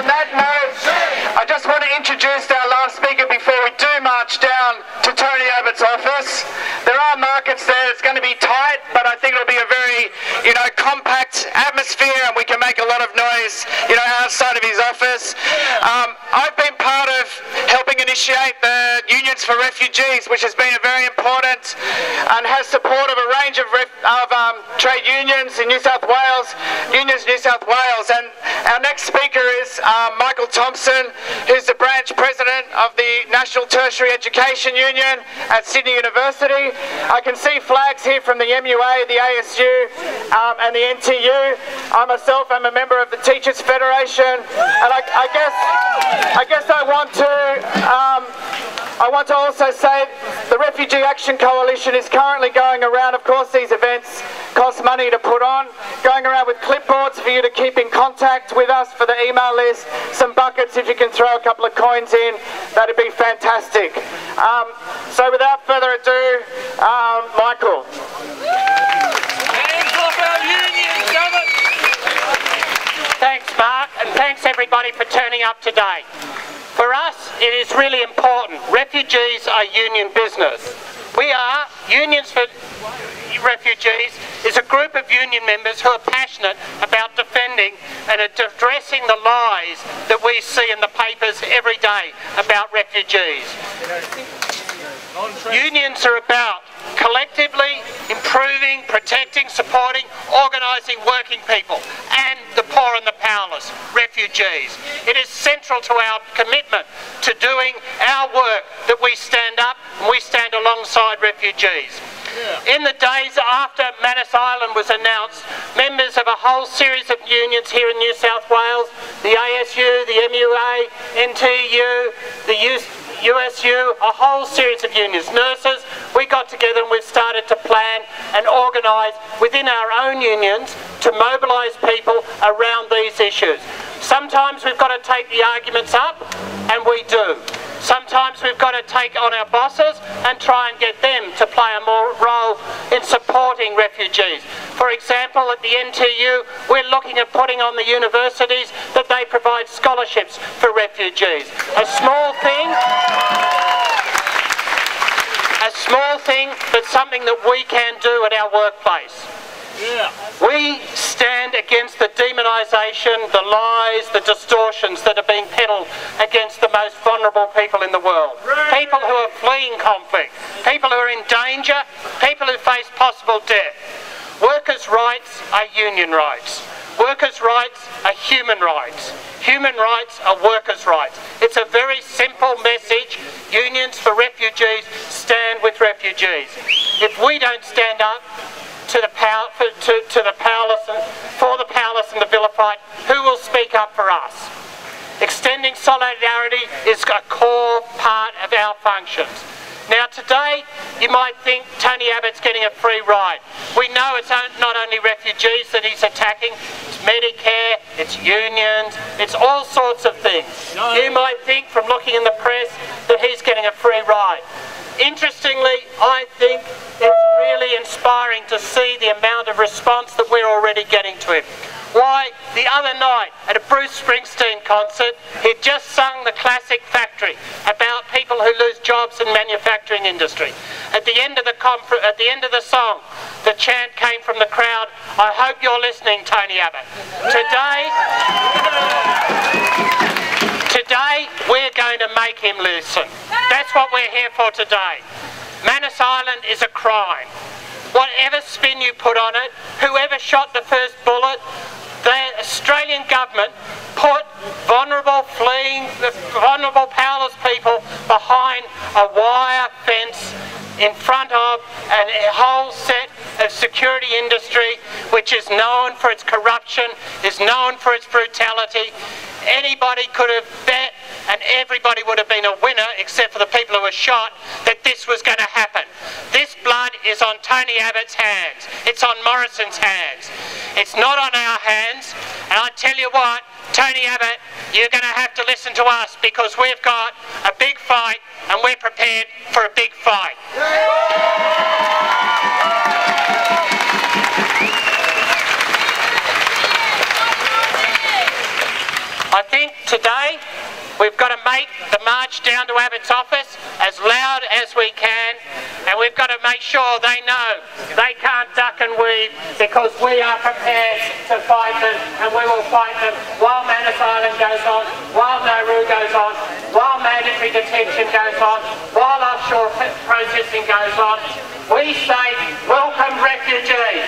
On that note, I just want to introduce our last speaker before we do march down to Tony Abbotts' office. There are markets there. It's going to be tight, but I think it'll be a very, compact atmosphere, and we can make a lot of noise, outside of his office. I've been part of helping initiate the Unions for Refugees, which has been a very important and has support of a range of trade unions in New South Wales, Unions New South Wales. And our next speaker is Michael Thomson, who's the branch president of the National Tertiary Education Union at Sydney University. I can see flags here from the MUA, the ASU, and the NTU. I myself am a member of the Teachers Federation, and I guess I want to also say the Refugee Action Coalition is currently going around. Of course, these events cost money to put on. Going around with clipboards for you to keep in contact with us for the email list. Some buckets, if you can throw a couple of coins in, that'd be fantastic. So without further ado, Michael. Hands off our unions, damn it! Thanks, Mark, and thanks everybody for turning up today. For us, it is really important. Refugees are union business. We are, Unions for Refugees is a group of union members who are passionate about defending and addressing the lies that we see in the papers every day about refugees. Unions are about collectively improving, protecting, supporting, organising working people and the poor and the powerless, refugees. It is central to our commitment to doing our work that we stand up and we stand alongside refugees. In the days after Manus Island was announced, members of a whole series of unions here in New South Wales, the ASU, the MUA, NTU, the USU, a whole series of unions, nurses, we got together and we've started to plan and organise within our own unions to mobilise people around these issues. Sometimes we've got to take the arguments up, and we do. Sometimes we've got to take on our bosses and try and get them to play a more role in supporting refugees. For example, at the NTU, we're looking at putting on the universities that they provide scholarships for refugees. A small thing, but something that we can do at our workplace. We stand against the demonisation, the lies, the distortions that are being peddled against the most vulnerable people in the world. People who are fleeing conflict, people who are in danger, people who face possible death. Workers' rights are union rights. Workers' rights are human rights. Human rights are workers' rights. It's a very simple message. Unions for Refugees stand with refugees. If we don't stand up to the powerless and for the powerless and the vilified, who will speak up for us? Extending solidarity is a core part of our functions. Now today, you might think Tony Abbott's getting a free ride. We know it's not only refugees that he's attacking, it's Medicare, it's unions, it's all sorts of things. You might think from looking in the press that he's getting a free ride. Interestingly, I think it's really inspiring to see the amount of response that we're already getting to him. Why, the other night at a Bruce Springsteen concert, he'd just sung the classic Factory about people who lose jobs in manufacturing industry. At the end of the song, the chant came from the crowd, "I hope you're listening, Tony Abbott." Today, we're going to make him listen. That's what we're here for today. Manus Island is a crime. Whatever spin you put on it, whoever shot the first bullet, the Australian government put vulnerable, powerless people behind a wire fence in front of a whole set of security industry which is known for its corruption, is known for its brutality. Anybody could have bet, and everybody would have been a winner except for the people who were shot, that this was going to happen. This blood is on Tony Abbott's hands. It's on Morrison's hands. It's not on our hands. And I tell you what, Tony Abbott, you're going to have to listen to us, because we've got a big fight and we're prepared for a big fight. I think Today, we've got to make the march down to Abbotts office as loud as we can, and we've got to make sure they know they can't duck and weave, because we are prepared to fight them, and we will fight them while Manus Island goes on, while Nauru goes on, while mandatory detention goes on, while offshore processing goes on. We say, welcome refugees.